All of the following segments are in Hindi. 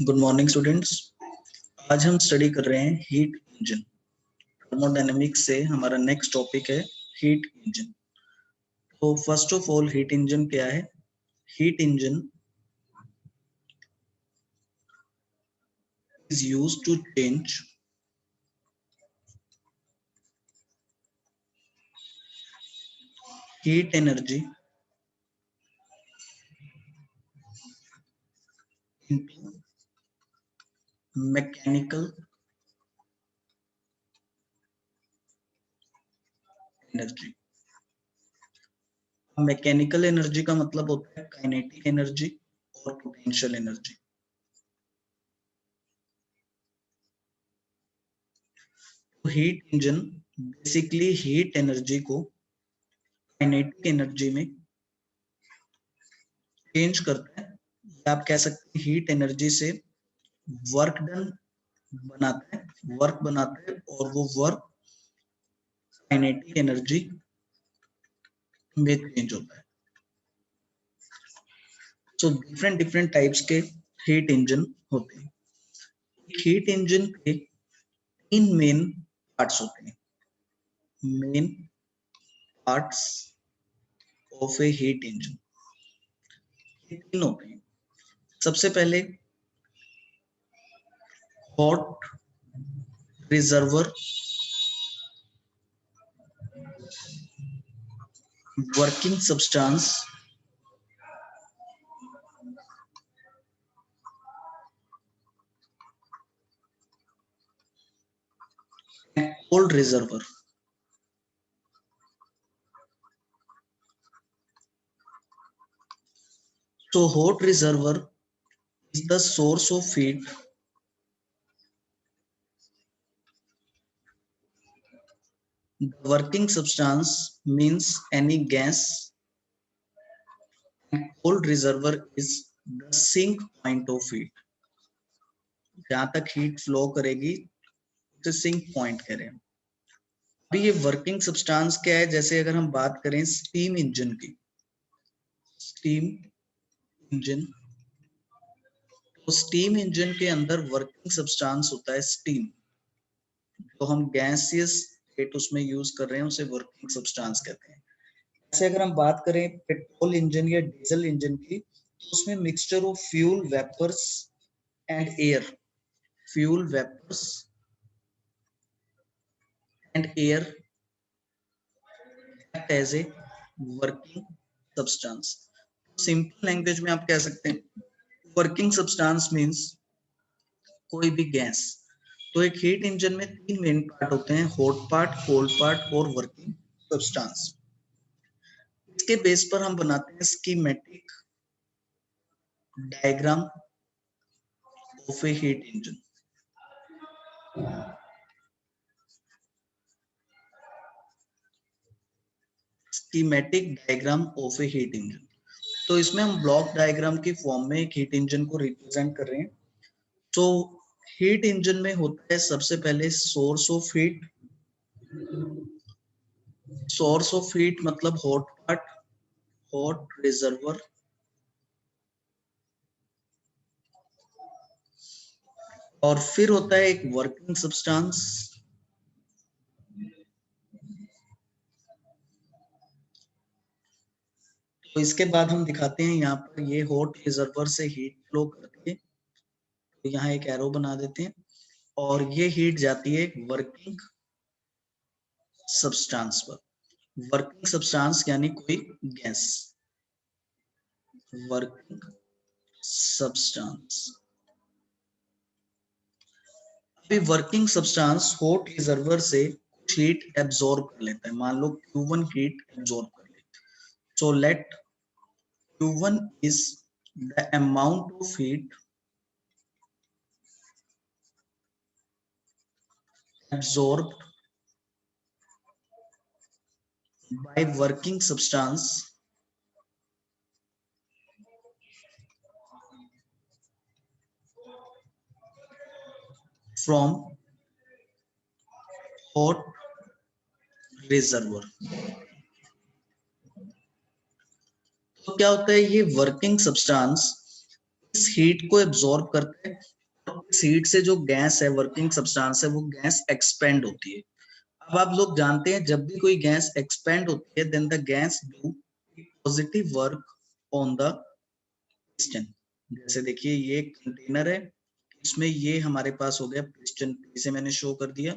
Good morning students. आज हम स्टडी कर रहे हैं हीट इंजन। थर्मोडायनेमिक्स से हमारा नेक्स्ट टॉपिक है हीट इंजन। तो first of all heat engine क्या है? Heat engine is used to change heat energy into mechanical energy. Mechanical energy का मतलब होता है काइनेटिक एनर्जी और पोटेंशियल एनर्जी। तो heat engine basically heat energy को काइनेटिक एनर्जी में चेंज करता है, या आप कह सकते हैं हीट एनर्जी से वर्क डन बनाता है और वो वर्क काइनेटिक एनर्जी में चेंज होता है। सो डिफरेंट डिफरेंट टाइप्स के हीट इंजन होते हैं। हीट इंजन के तीन मेन पार्ट्स होते हैं। Main parts of a heat engine तीन होते हैं। सबसे पहले hot reservoir working substance and cold reservoir. So hot reservoir is the source of heat the working substance means any gas, and cold reservoir is the sink point of heat। जहां तक हीट फ्लो करेगी उसे सिंक पॉइंट कह रहे हैं। अभी ये वर्किंग सब्सटेंस क्या है? जैसे अगर हम बात करें स्टीम इंजन की, स्टीम इंजन, तो स्टीम इंजन के अंदर वर्किंग सब्सटेंस होता है स्टीम। तो हम गैसियस स्टेट उसमें यूज कर रहे हैं, उसे वर्किंग सब्सटेंस कहते हैं। ऐसे अगर हम बात करें पेट्रोल इंजन या डीजल इंजन की, तो उसमें mixture of fuel vapours and air, fuel vapours and air act as a working substance. Simple language में आप कह सकते हैं वर्किंग सब्सटेंस मींस कोई भी गैस। तो एक हीट इंजन में तीन मेन पार्ट होते हैं, हॉट पार्ट, कोल्ड पार्ट और वर्किंग सब्सटेंस। इसके बेस पर हम बनाते हैं schematic diagram of a heat engine. Schematic diagram of a heat engine. तो इसमें हम ब्लॉक डायग्राम की फॉर्म में एक हीट इंजन को रिप्रेजेंट कर रहे हैं। तो हीट इंजन में होता है सबसे पहले source of heat. Source of heat मतलब हॉट पार्ट, हॉट रिजर्वर, और फिर होता है एक वर्किंग सब्सटेंस। तो इसके बाद हम दिखाते हैं यहाँ पर ये हॉट रिजर्वर से हीट फ्लो करती है, तो यहाँ एक एरो बना देते हैं, और ये हीट जाती है वर्किंग सब्सटेंस पर। वर्किंग सब्सटेंस यानी कोई गैस, वर्किंग सब्सटेंस। अभी वर्किंग सब्सटेंस हॉट रिजर्वर से कुछ हीट एब्जॉर्ब कर लेता है। मान लो Q1 हीट एब्जॉर्ब कर लेता है। So let Q1 is the amount of heat absorbed by working substance from hot reservoir। तो क्या होता है, ये वर्किंग सब्सटेंस इस इस हीट को एब्जॉर्ब करते हैं, इस हीट से जो गैस है, वर्किंग सब्सटेंस है, वो गैस एक्सपेंड होती है। अब आप लोग जानते हैं जब भी कोई गैस एक्सपेंड होती है then the gas do positive work on the piston. जैसे देखिए ये कंटेनर है, इसमें ये हमारे पास हो गया पिस्टन, इसे मैंने शो कर दिया।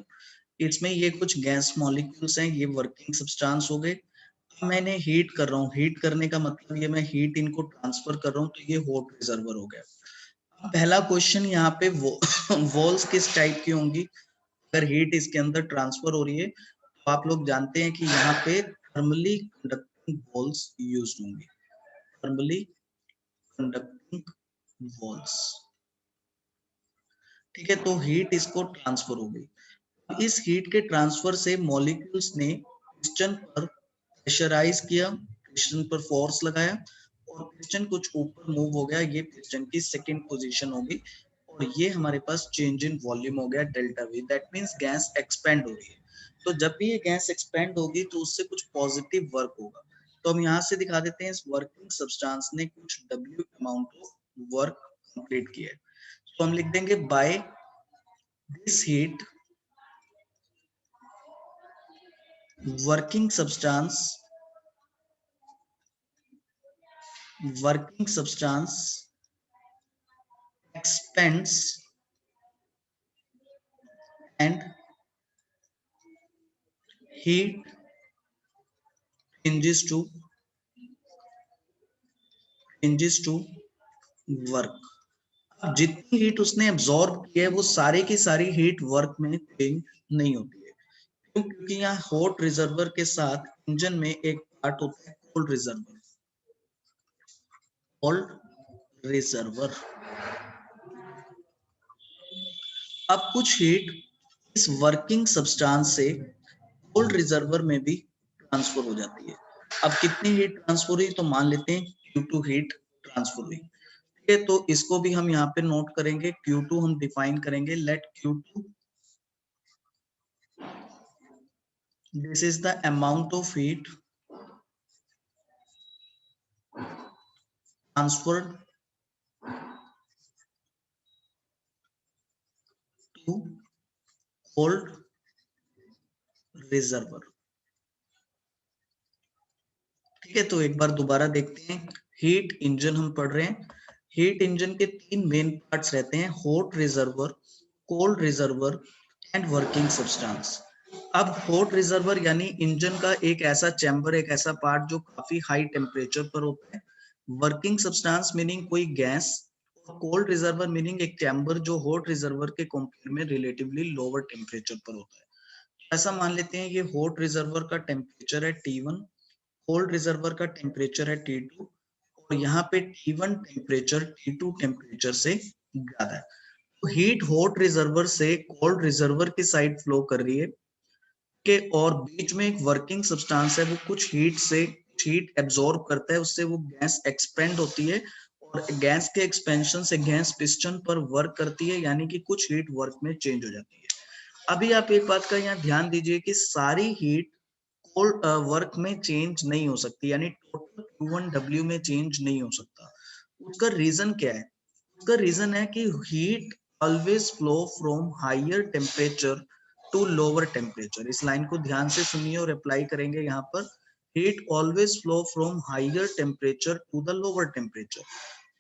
इसमें ये कुछ गैस मॉलिक्यूल्स हैं, ये वर्किंग सब्सटेंस हो गए। अब मैंने हीट कर रहा हूँ, हीट करने का मतलब ये मैं हीट इनको ट्रांसफर कर रहा हूँ, तो ये हॉट रिजर्वर हो गया। पहला क्वेश्चन यहाँ पे वॉल्स किस टाइप की होंगी? अगर हीट इसके अंदर ट्रांसफर हो रही है तो आप लोग जानते हैं कि यहाँ पे थर्मली कंडक्टिंग वॉल्स यूज होंगी, थर्मली कंडक्टिंग वॉल्स। ठीक है, तो हीट इसको ट्रांसफर हो गई। इस हीट के ट्रांसफर से मॉलिक्यूल्स ने पिस्टन पर प्रेशराइज किया, पिस्टन पर फोर्स लगाया और पिस्टन कुछ ऊपर मूव हो गया, ये पिस्टन की सेकंड पोजीशन होगी और ये हमारे पास चेंज इन वॉल्यूम हो गया delta we, that means gas expand हो रही है। तो जब भी ये गैस एक्सपेंड होगी तो उससे कुछ पॉजिटिव वर्क होगा। तो हम यहाँ से दिखा देते हैं इस वर्किंग सब्सटेंस ने कुछ W amount of work complete किया है। तो हम लिख देंगे by this heat working substance expands and heat changes to work। जितनी हीट उसने एब्जॉर्ब की है वो सारी की सारी हीट वर्क में चेंज नहीं होती है। क्यों? क्योंकि यहाँ हॉट रिजर्वर के साथ इंजन में एक पार्ट होता है कोल्ड रिजर्वर। कोल्ड रिजर्वर, अब कुछ हीट इस वर्किंग सब्सटेंस से कोल्ड रिजर्वर में भी ट्रांसफर हो जाती है। अब कितनी हीट ट्रांसफर हुई तो मान लेते हैं Q2 हीट ट्रांसफर हुई। ठीक है, तो इसको भी हम यहाँ पे नोट करेंगे, Q2 हम डिफाइन करेंगे, let Q2 this is the amount of heat transferred to cold reservoir. ठीक है, तो एक बार दोबारा देखते हैं। हीट इंजन हम पढ़ रहे हैं, हीट इंजन के तीन मेन पार्ट्स रहते हैं, hot reservoir, cold reservoir and working substance. अब हॉट रिजर्वर यानी इंजन का एक ऐसा चैम्बर, एक ऐसा पार्ट जो काफी हाई टेम्परेचर पर होता है। वर्किंग सब्सटेंस मीनिंग कोई गैस, और कोल्ड रिजर्वर मीनिंग एक चैम्बर जो हॉट रिजर्वर के कंपेयर में रिलेटिवली लोअर टेम्परेचर पर होता है। ऐसा मान लेते हैं ये हॉट रिजर्वर का टेम्परेचर है T1, कोल्ड रिजर्वर का टेम्परेचर है T2 और यहाँ पे T1 टेम्परेचर T2 टेम्परेचर से ज्यादा है। तो हीट हॉट रिजर्वर से कोल्ड रिजर्वर की साइड फ्लो कर रही है के, और बीच में एक वर्किंग सब्सटेंस है, वो कुछ हीट एब्जॉर्ब करता है, उससे वो गैस एक्सपेंड होती है और गैस के एक्सपेंशन से गैस पिस्टन पर वर्क करती है, यानी कि कुछ हीट वर्क में चेंज हो जाती है। अभी आप एक बात का यहाँ ध्यान दीजिए कि सारी हीट कोल्ड वर्क में चेंज नहीं हो सकती, यानी टोटल Q1W में चेंज नहीं हो सकता। उसका रीजन क्या है? उसका रीजन है कि heat always flow from higher temperature to lower temperature. इस लाइन को ध्यान से सुनिए और अप्लाई करेंगे यहाँ पर। Heat always flow from higher temperature to the lower temperature.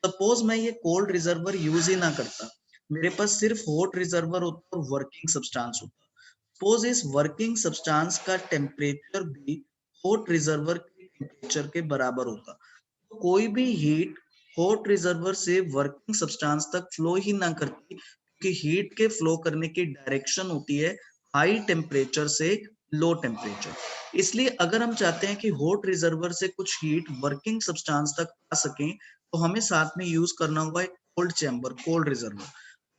Suppose मैं ये कोल्ड रिजर्वर यूज ही ना करता, मेरे पास सिर्फ हॉट रिजर्वर होता और वर्किंग सब्सटेंस होता। सपोज इस वर्किंग सब्सटेंस का टेम्परेचर भी हॉट रिजर्वर के टेम्परेचर के बराबर होता, कोई भी हीट हॉट रिजर्वर से वर्किंग सब्सटेंस तक फ्लो ही ना करती, क्योंकि हीट के फ्लो करने की डायरेक्शन होती है हाई टेम्परेचर से लो टेम्परेचर। इसलिए अगर हम चाहते हैं कि हॉट रिजर्वर से कुछ हीट वर्किंग सब्सटेंस तक आ सके तो हमें साथ में यूज करना होगा एक कोल्ड चैम्बर, कोल्ड रिजर्वर।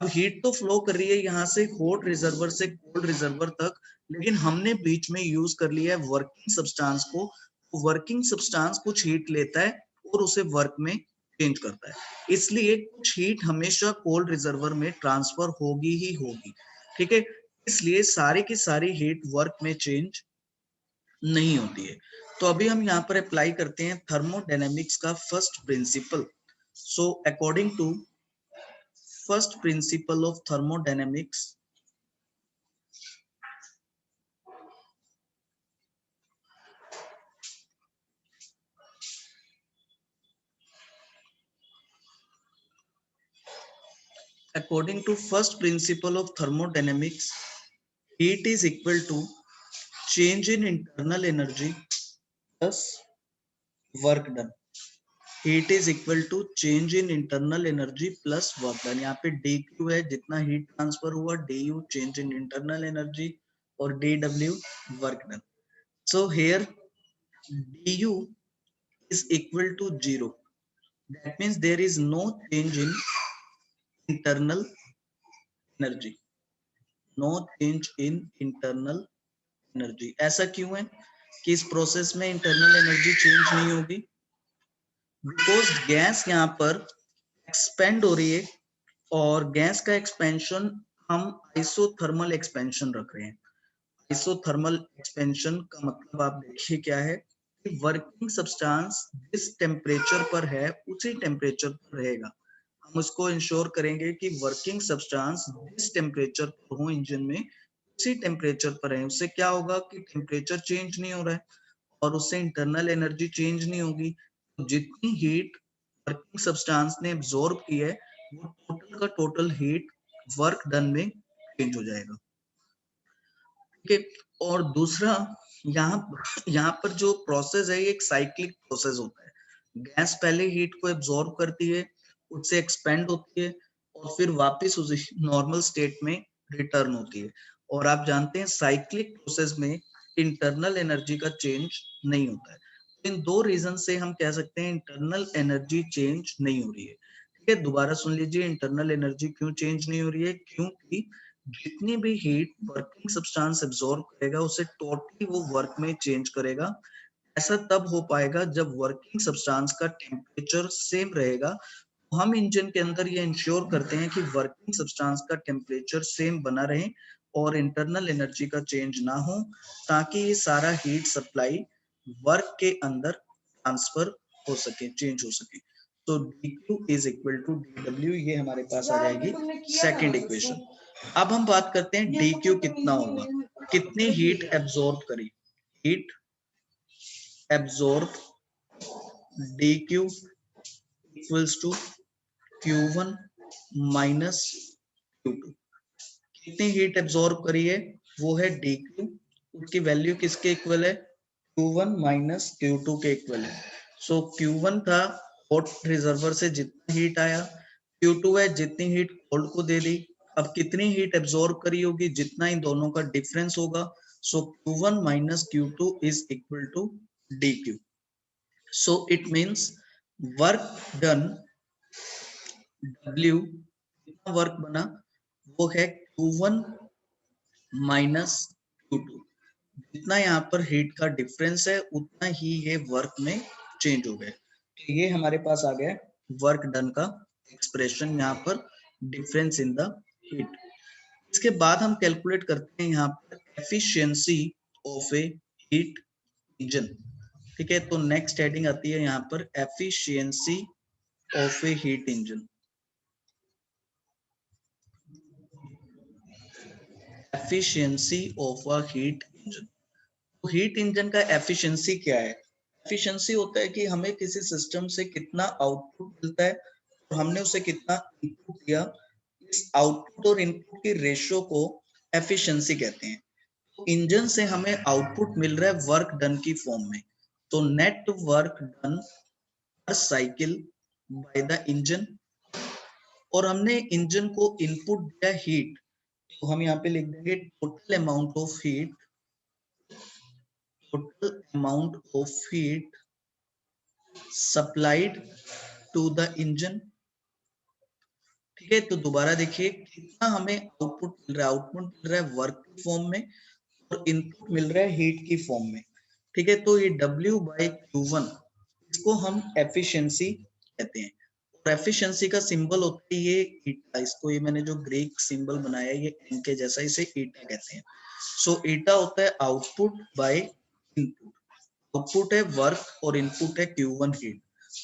अब हीट तो फ्लो कर रही है यहाँ से हॉट रिजर्वर से कोल्ड रिजर्वर तक, लेकिन हमने बीच में यूज कर लिया है वर्किंग सब्सटेंस को। वर्किंग सब्सटेंस कुछ हीट लेता है और उसे वर्क में चेंज करता है, इसलिए कुछ हीट हमेशा कोल्ड रिजर्वर में ट्रांसफर होगी ही होगी। ठीक है, इसलिए सारी की सारी हीट वर्क में चेंज नहीं होती है। तो अभी हम यहाँ पर अप्लाई करते हैं थर्मोडायनेमिक्स का first principle. So according to first principle of thermodynamics, according to first principle of thermodynamics, heat is equal to change in internal energy plus work done. Heat is equal to change in internal energy plus work done. यहाँ पे डी क्यू है जितना हीट ट्रांसफर हुआ, D U change in internal energy और D W work done. So here D U is equal to 0. That means there is no change in internal energy. No change in internal energy. ऐसा क्यों है कि इस प्रोसेस में इंटरनल एनर्जी चेंज नहीं होगी? बिकॉज गैस यहाँ पर एक्सपेंड हो रही है और गैस का एक्सपेंशन हम आइसोथर्मल एक्सपेंशन रख रहे हैं। आइसोथर्मल एक्सपेंशन का मतलब आप देखिए क्या है कि वर्किंग सब्सटेंस जिस टेम्परेचर पर है उसी टेम्परेचर पर रहेगा। हम उसको इंश्योर करेंगे कि वर्किंग सब्सटेंस जिस टेम्परेचर पर हो इंजन में उसी टेम्परेचर पर है। उससे क्या होगा कि टेम्परेचर चेंज नहीं हो रहा है और उससे इंटरनल एनर्जी चेंज नहीं होगी। तो जितनी हीट वर्किंग सब्सटेंस ने एब्जॉर्ब की है वो टोटल का टोटल हीट वर्क डन में चेंज हो जाएगा। ठीक है, और दूसरा यहाँ पर जो प्रोसेस है ये एक साइक्लिक प्रोसेस होता है। गैस पहले हीट को एब्जॉर्ब करती है, उससे एक्सपेंड होती है और फिर वापस उस नॉर्मल स्टेट में रिटर्न होती है। और आप जानते हैं साइक्लिक प्रोसेस में इंटरनल एनर्जी का चेंज नहीं होता है। इन दो रीजन से हम कह सकते हैं इंटरनल एनर्जी चेंज नहीं हो रही है। ठीक है, दोबारा सुन लीजिए, इंटरनल एनर्जी क्यों चेंज नहीं हो रही है? क्योंकि जितनी भी हीट वर्किंग सब्सटेंस एब्जॉर्ब करेगा उसे टोटली वो वर्क में चेंज करेगा। ऐसा तब हो पाएगा जब वर्किंग सब्सटेंस का टेम्परेचर सेम रहेगा। तो हम इंजन के अंदर ये इंश्योर करते हैं कि वर्किंग सब्सटेंस का टेम्परेचर सेम बना रहे और इंटरनल एनर्जी का चेंज ना हो, ताकि ये सारा हीट सप्लाई वर्क के अंदर ट्रांसफर हो सके, चेंज हो सके। तो dq is equal to dw, ये हमारे पास आ जाएगी सेकंड इक्वेशन। अब हम बात करते हैं dq कितना होगा, कितनी हीट एब्जॉर्ब करी। Heat absorb dq equals to q1 minus q2। कितनी हीट एब्जॉर्ब करी है वो है dq, उसकी वैल्यू किसके इक्वल है? Q1 माइनस Q2 के इक्वल है। सो Q1 था हॉट रिजर्वर से जितना हीट आया, Q2 है जितनी हीट कोल्ड को दे दी। अब कितनी हीट एब्जॉर्ब करी होगी? जितना इन दोनों का डिफरेंस होगा। So Q1 minus Q2 is equal to dq। So it means work done W, कितना वर्क बना वो है Q1 माइनस Q2। जितना यहाँ पर हीट का डिफरेंस है उतना ही ये वर्क में चेंज हो गया। तो ये हमारे पास आ गया वर्क डन का एक्सप्रेशन, यहाँ पर डिफरेंस इन द हीट। इसके बाद हम कैलकुलेट करते हैं यहाँ पर efficiency of a heat engine. ठीक है, तो नेक्स्ट हेडिंग आती है यहाँ पर efficiency of a heat engine. Efficiency of a heat engine. तो हीट इंजन का एफिशिएंसी क्या है? एफिशिएंसी होता है कि हमें किसी सिस्टम से कितना आउटपुट मिलता है और हमने उसे कितना इनपुट दिया। इस आउटपुट और इनपुट की रेशियो को एफिशिएंसी कहते हैं। तो इंजन से हमें आउटपुट मिल रहा है वर्क डन की फॉर्म में। तो नेट वर्क डन पर साइकिल बाय द इंजन, और हमने इंजन को इनपुट दिया हीट, तो हम यहाँ पे लिख देंगे total amount of heat, total amount of heat supplied to the engine। ठीक है, तो दोबारा देखिए कितना हमें आउटपुट मिल रहा है। आउटपुट मिल रहा है वर्क की फॉर्म में और इनपुट मिल रहा है हीट की फॉर्म में। ठीक है, तो ये W बाई Q1, इसको हम एफिशिएंसी कहते हैं। और एफिशिएंसी का सिंबल होता है ये ईटा। इसको ये मैंने जो ग्रीक सिंबल बनाया है ये एन के जैसा, इसे ईटा कहते हैं। सो ईटा होता है आउटपुट बाय इनपुट। आउटपुट है वर्क और इनपुट है Q1 हीट,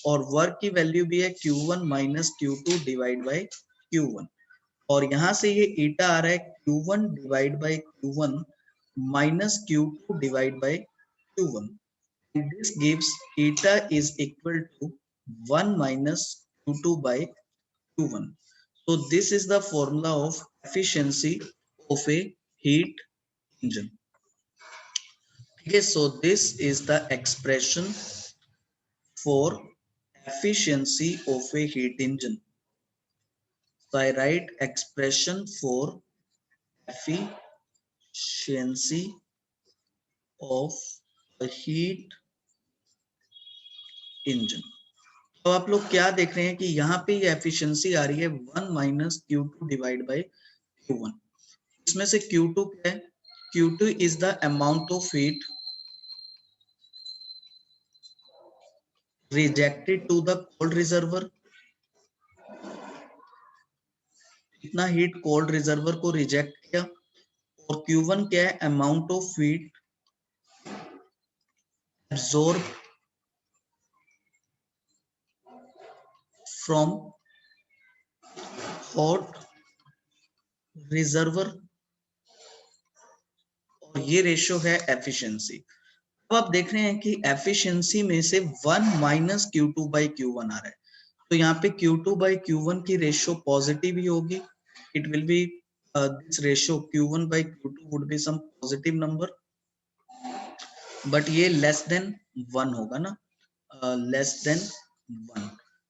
और वर्क की वैल्यू भी है Q1 minus Q2 divide by Q1 और यहाँ से ये ईटा आ रहा है Q1 divide by Q1 minus Q2 divide by Q1 and this gives eta is equal to 1 minus Q2 by Q1. So this is the formula of efficiency of a heat engine. Okay, so this is the expression for efficiency of a heat engine. So I write expression for efficiency of a heat engine. तो आप लोग क्या देख रहे हैं कि यहाँ पे ये एफिशिएंसी आ रही है 1 minus Q2 divide by Q1. इसमें से Q2 क्या है? Q2 is the amount of heat rejected to the cold reservoir. इतना हीट कोल्ड रिजर्वर को रिजेक्ट किया. और Q1 क्या है? Amount of heat absorb from hot reservoir और ये रेशियो है एफिशिएंसी. अब आप देख रहे हैं कि एफिशिएंसी में से 1 माइनस Q2 बाई Q1 आ रहा है. तो यहाँ पे Q2 बाई Q1 की रेशियो पॉजिटिव ही होगी. It will be this ratio Q1 by Q2 would be some positive number, but ये लेस देन 1 होगा ना, लेस देन 1.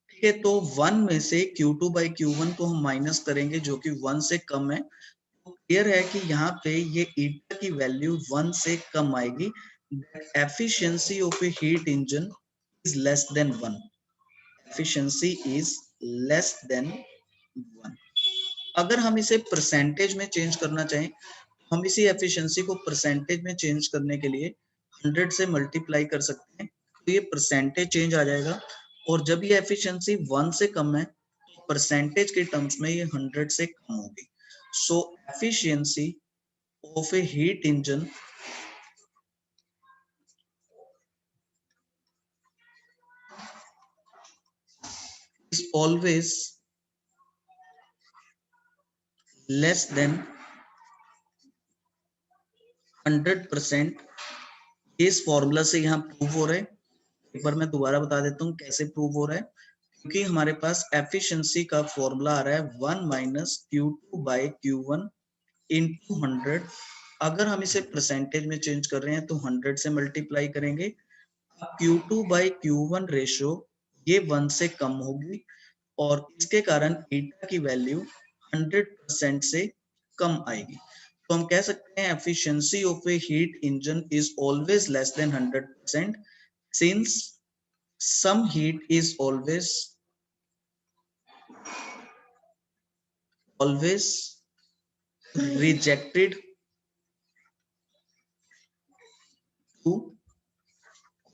ठीक है, तो 1 में से Q2 बाई Q1 को हम माइनस करेंगे जो कि 1 से कम है. तो क्लियर है कि यहाँ पे ये ईटा की वैल्यू 1 से कम आएगी. Efficiency of a heat engine is less than 1. Efficiency is less than 1. अगर हम इसे परसेंटेज में चेंज करना चाहें, हम इसी एफिशिएंसी को परसेंटेज में चेंज करने के लिए 100 से मल्टीप्लाई कर सकते हैं. तो ये परसेंटेज चेंज आ जाएगा. और जब ये एफिशिएंसी 1 से कम है तो परसेंटेज के टर्म्स में ये 100 से कम होगी. So efficiency of a heat engine is always less than 100%. इस फॉर्मूला से यहाँ प्रूव हो रहा है. एक बार मैं दोबारा बता देता हूँ कैसे प्रूव हो रहा है. क्योंकि हमारे पास एफिशिएंसी का फॉर्मूला आ रहा है 1 minus Q2 by Q1 into 100. अगर हम इसे परसेंटेज में चेंज कर रहे हैं तो 100 से मल्टीप्लाई करेंगे. Q2 बाई Q1 रेशियो ये 1 से कम होगी और इसके कारण ईटा की वैल्यू 100% से कम आएगी. तो हम कह सकते हैं efficiency of a heat engine is always less than 100% since some heat is always rejected to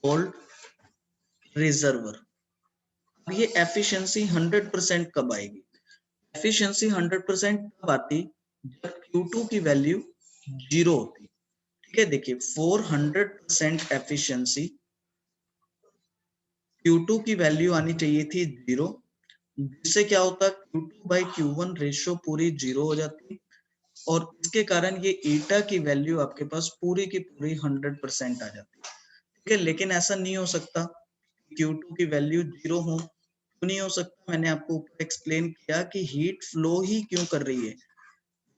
cold reservoir. अब ये एफिशिएंसी 100% कब आएगी? एफिशिएंसी 100% कब आती? जब Q2 की वैल्यू 0 होती. ठीक है, देखिए 400% एफिशिएंसी Q2 की वैल्यू आनी चाहिए थी 0, जिससे क्या होता Q2 बाई Q1 रेशियो पूरी 0 हो जाती और इसके कारण ये ईटा की वैल्यू आपके पास पूरी की पूरी 100% आ जाती. ठीक है, लेकिन ऐसा नहीं हो सकता. Q2 की वैल्यू 0 हो. क्यों नहीं हो सकता? मैंने आपको ऊपर एक्सप्लेन किया कि हीट फ्लो ही क्यों कर रही है.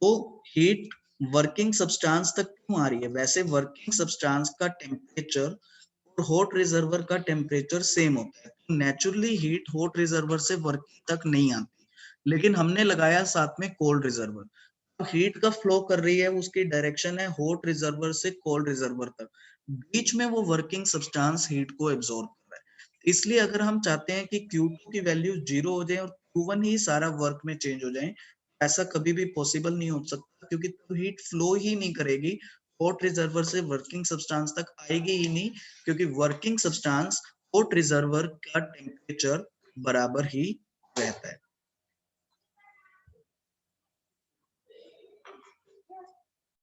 वो हीट वर्किंग सब्सटेंस तक क्यों आ रही है? वैसे वर्किंग सब्सटेंस का टेम्परेचर और हॉट रिजर्वर का टेम्परेचर सेम होता है. नेचुरली हीट हॉट रिजर्वर से वर्किंग तक नहीं आती, लेकिन हमने लगाया साथ में कोल्ड रिजर्वर. तो हीट का फ्लो कर रही है, उसकी डायरेक्शन है हॉट रिजर्वर से कोल्ड रिजर्वर तक. बीच में वो वर्किंग सब्सटेंस हीट को एब्जॉर्ब कर रहा है. इसलिए अगर हम चाहते हैं कि Q2 की वैल्यू 0 हो जाए और Q1 ही सारा वर्क में चेंज हो जाए, ऐसा कभी भी पॉसिबल नहीं हो सकता, क्योंकि तो हीट फ्लो ही नहीं करेगी. हॉट रिजर्वर से वर्किंग सब्सटेंस तक आएगी ही नहीं, क्योंकि वर्किंग सब्सटेंस हॉट रिजर्वर का टेम्परेचर बराबर ही